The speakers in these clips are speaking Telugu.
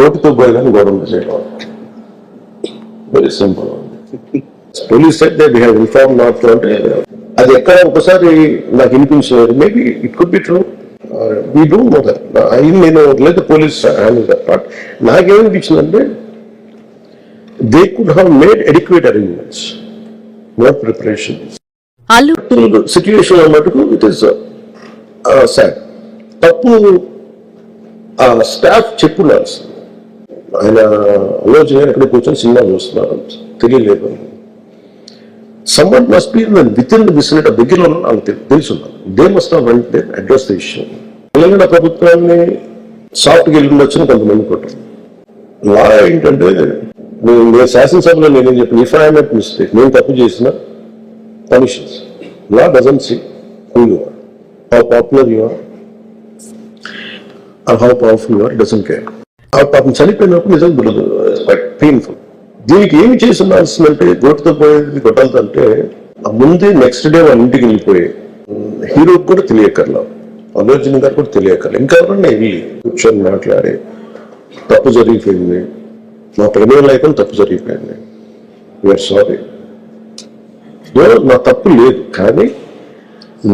కోర్టుతో పోయేదాన్ని గొడవ చేయడం very simple. Police said they have inform not to అంటే అది ఎక్కడ ఒకసారి నాకు వినిపించలేదు. Maybe it could be true, we don't know that. నేను లేదా పోలీస్ హ్యాండిల్ దట్ పార్ట్. నాకేమనిపించిందంటే they could have made adequate arrangements, no preparation. Situation మటుకు ఇట్ ఈస్ సాడ్. తప్పు స్టాఫ్ చెప్పుండాల్సి. ఆయన ఆలోచన ఎక్కడ కూర్చొని సినిమా చూస్తున్నారు, తెలియలేదు. Someone must be within the vicinity దగ్గరలో వాళ్ళకి తెలుసున్నారు. They must have went there address the issue. Telangana ప్రభుత్వాన్ని సాఫ్ట్గా వెళ్ళి కొంతమంది కొట్టారు. లా ఏంటంటే నేను శాసనసభలో నేనేం చెప్పాను, ఇఫ్ ఐ మేక్ మిస్టేక్, నేను తప్పు చేసిన punishments. Law doesn't see who you are, how popular you are, how powerful you are, doesn't care. ఆ పాపం చనిపోయినప్పుడు నిజం క్వైట్ పెయిన్ఫుల్. దీనికి ఏమి చేసి ఉండాల్సిందంటే కోర్టుతో పోయేది కొట్టాలంటే ముందే నెక్స్ట్ డే వాళ్ళ ఇంటికి వెళ్ళిపోయి హీరోకి కూడా తెలియకర్లా, అల్లు అర్జున్ గారు కూడా తెలియకర్లా, ఇంకెవరన్నా వెళ్ళి కూర్చొని మాట్లాడి తప్పు జరిగిపోయింది, మా ప్రేమ లేకుండా తప్పు జరిగిపోయింది, యూఆర్ సారీ, నా తప్పు లేదు, కానీ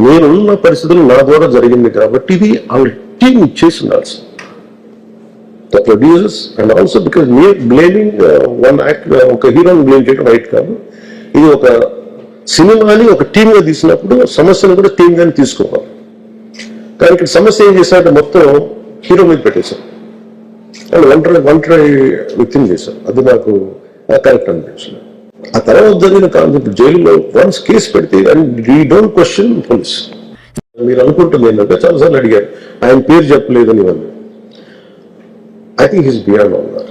నేనున్న పరిస్థితులు నా ద్వారా జరిగింది కాబట్టి ఇది వాళ్ళ టీం ఇచ్చేసి ఉండాల్సింది. The producers and also because mere blaming one act, ఒక హీరోని బ్లేమ్ చేయడం రైట్ కాదు. ఇది ఒక సినిమాని ఒక టీమ్ గా తీసినప్పుడు సమస్యను కూడా టీమ్ గాని తీసుకోవాలి. కానీ ఇక్కడ సమస్య ఏం చేశారంటే మొత్తం హీరో మీద పెట్టేశారు అండ్ ఒంటరి వ్యక్తిని చేశారు. అది నాకు కరెక్ట్ అనిపించింది. ఆ తర్వాత జరిగిన కాన్సెప్ట్ జైలులో వన్స్ కేసు పెడితే and we don't question police. మీరు అనుకుంటుంది ఏంటంటే చాలాసార్లు అడిగారు ఆయన పేరు చెప్పలేదని వాళ్ళు. I think he's beyond all that.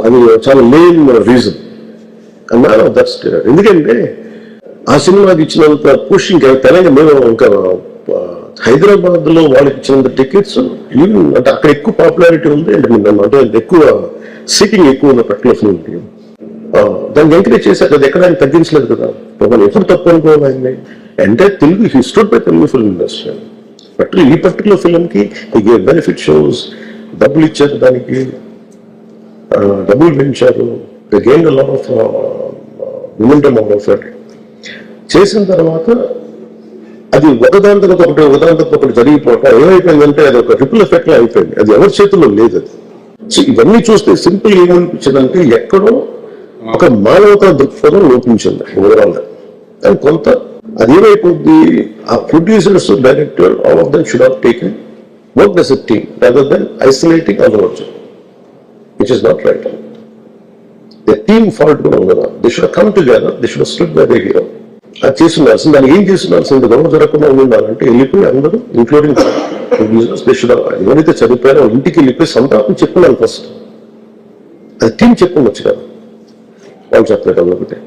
అది చాలా lane reason and man of that state. ఎందుకంటే ఆ సినిమాకి ఇచ్చినంత పుష్ ఇంకా తెలంగాణ మేము ఇంకా హైదరాబాద్ లో వాళ్ళకి ఇచ్చినంత టికెట్స్ ఈవెన్ అంటే అక్కడ ఎక్కువ పాపులారిటీ ఉంది అంటే ఎక్కువ సీటింగ్ ఎక్కువ ఉన్న పర్టికులర్ ఫిల్మ్కి. దాన్ని ఎంకరేజ్ చేశాక అది ఎక్కడ ఆయన తగ్గించలేదు కదా. ఎప్పుడు తప్పు అనుకోవాలి అంటే తెలుగు హిస్టరీ పై తెలుగు ఫిల్మ్ ఇండస్ట్రీ ఈ పర్టికులర్ ఫిల్మ్కి బెనిఫిట్ షోస్ డబ్బులు ఇచ్చారు, దానికి డబ్బులు పెంచారు, gain lot of momentum of it. చేసిన తర్వాత అది ఒకదాని తర్వాత ఒకటి జరిగిపోవటం ఏమైపోయిందంటే అది ఒక రిపుల్ ఎఫెక్ట్ లా అయిపోయింది. అది ఎవరి చేతుల్లో లేదు. అది సో ఇవన్నీ చూస్తే సింపుల్ ఏమనిపించిందంటే ఎక్కడో ఒక మానవతా దృక్పథం లోపించింది ఓవరాల్ గా. కానీ కొంత అది ఏమైపోద్ది, ఆ producers, director, all of them should have taken work as a team rather than isolating Allu Arjun, which is not right. The team fault కూడా ఉండదు. They should have come together, they should have stood by their hero. అది చేస్తున్నాల్సింది. దానికి ఏం చేస్తున్నాల్సింది, గొడవ జరగకుండా ఉండాలంటే వెళ్ళిపోయి అందరూ including producers they should have, ఎవరైతే చనిపోయారో వాళ్ళ ఇంటికి వెళ్ళిపోయి సంతాపం చెప్పున్నాను ఫస్ట్. అది టీం చెప్పుకోవచ్చు కదా, వాళ్ళు చెప్పలేదు ఒకటి.